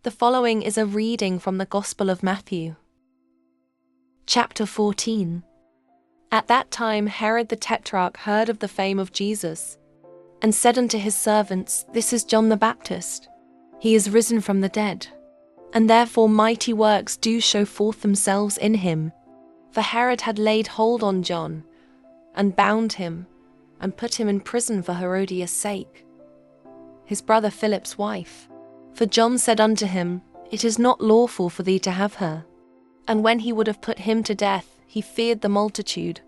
The following is a reading from the Gospel of Matthew. Chapter 14. At that time Herod the Tetrarch heard of the fame of Jesus, and said unto his servants, This is John the Baptist. He is risen from the dead, and therefore mighty works do show forth themselves in him. For Herod had laid hold on John, and bound him, and put him in prison for Herodias' sake, his brother Philip's wife. For John said unto him, It is not lawful for thee to have her. And when he would have put him to death, he feared the multitude,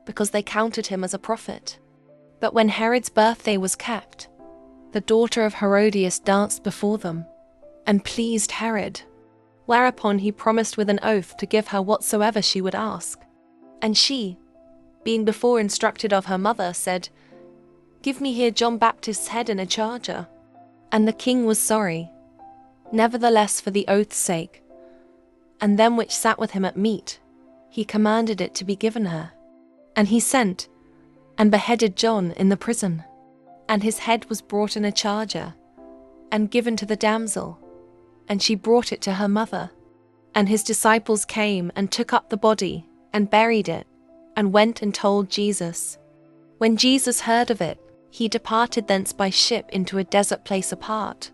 because they counted him as a prophet. But when Herod's birthday was kept, the daughter of Herodias danced before them, and pleased Herod. Whereupon he promised with an oath to give her whatsoever she would ask. And she, being before instructed of her mother, said, Give me here John Baptist's head in a charger. And the king was sorry. Nevertheless, for the oath's sake, and them which sat with him at meat, he commanded it to be given her. And he sent, and beheaded John in the prison. And his head was brought in a charger, and given to the damsel, and she brought it to her mother. And his disciples came, and took up the body, and buried it, and went and told Jesus. When Jesus heard of it, he departed thence by ship into a desert place apart.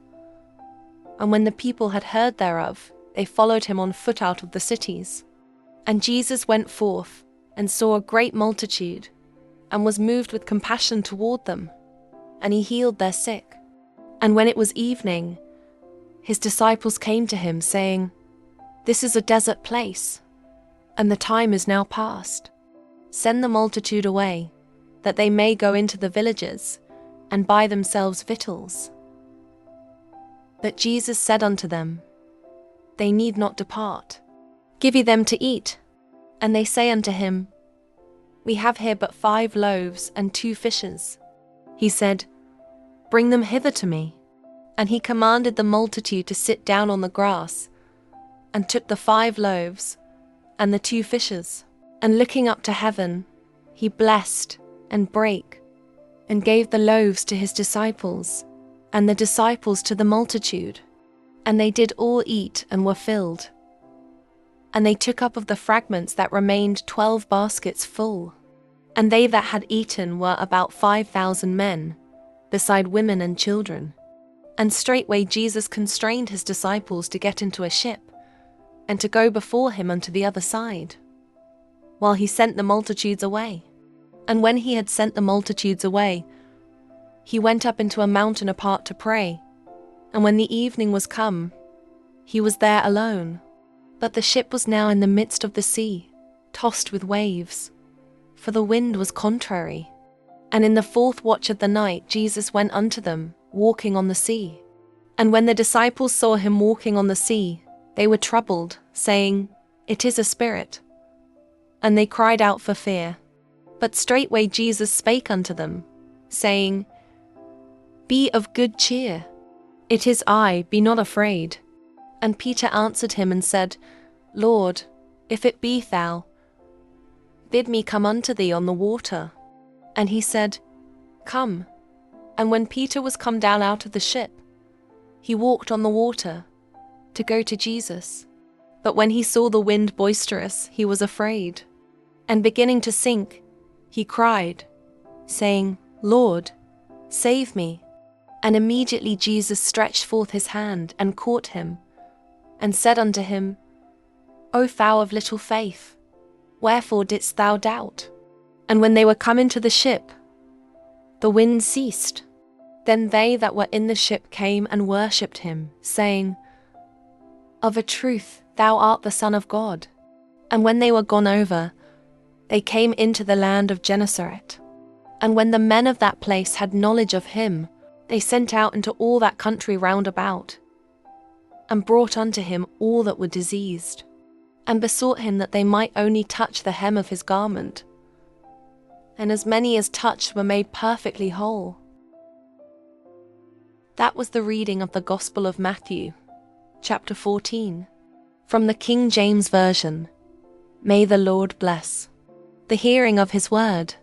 And when the people had heard thereof, they followed him on foot out of the cities. And Jesus went forth, and saw a great multitude, and was moved with compassion toward them, and he healed their sick. And when it was evening, his disciples came to him, saying, This is a desert place, and the time is now past. Send the multitude away, that they may go into the villages, and buy themselves victuals. But Jesus said unto them, They need not depart. Give ye them to eat. And they say unto him, We have here but 5 loaves and 2 fishes. He said, Bring them hither to me. And he commanded the multitude to sit down on the grass, and took the 5 loaves and the 2 fishes, and looking up to heaven, he blessed and brake, and gave the loaves to his disciples, and the disciples to the multitude. And they did all eat and were filled. And they took up of the fragments that remained 12 baskets full. And they that had eaten were about 5,000 men, beside women and children. And straightway Jesus constrained his disciples to get into a ship, and to go before him unto the other side, while he sent the multitudes away. And when he had sent the multitudes away, he went up into a mountain apart to pray. And when the evening was come, he was there alone. But the ship was now in the midst of the sea, tossed with waves, for the wind was contrary. And in the 4th watch of the night Jesus went unto them, walking on the sea. And when the disciples saw him walking on the sea, they were troubled, saying, It is a spirit. And they cried out for fear. But straightway Jesus spake unto them, saying, Be of good cheer. It is I, be not afraid. And Peter answered him and said, Lord, if it be thou, bid me come unto thee on the water. And he said, Come. And when Peter was come down out of the ship, he walked on the water, to go to Jesus. But when he saw the wind boisterous, he was afraid, and beginning to sink, he cried, saying, Lord, save me. And immediately Jesus stretched forth his hand, and caught him, and said unto him, O thou of little faith, wherefore didst thou doubt? And when they were come into the ship, the wind ceased. Then they that were in the ship came and worshipped him, saying, Of a truth thou art the Son of God. And when they were gone over, they came into the land of Gennesaret. And when the men of that place had knowledge of him, they sent out into all that country round about, and brought unto him all that were diseased, and besought him that they might only touch the hem of his garment. And as many as touched were made perfectly whole. That was the reading of the Gospel of Matthew, chapter 14, from the King James Version. May the Lord bless the hearing of his word.